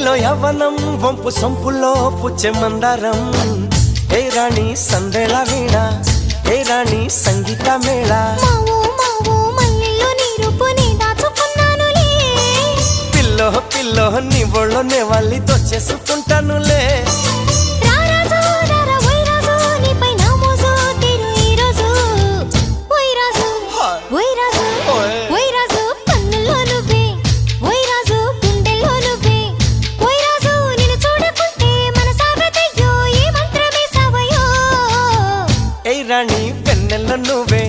ఏలో యవ్వనం వంపు సొంపుల్లో పుచ్చే మందారం ఏ రాణి సందేళ వీణ ఏ రాణి సంగీత మేళ పిల్లో పిల్లో నీ ఒళ్ళోనే వాళ్ళి దొచ్చేసుకుంటానులే రాణి వెన్నెల నువ్వే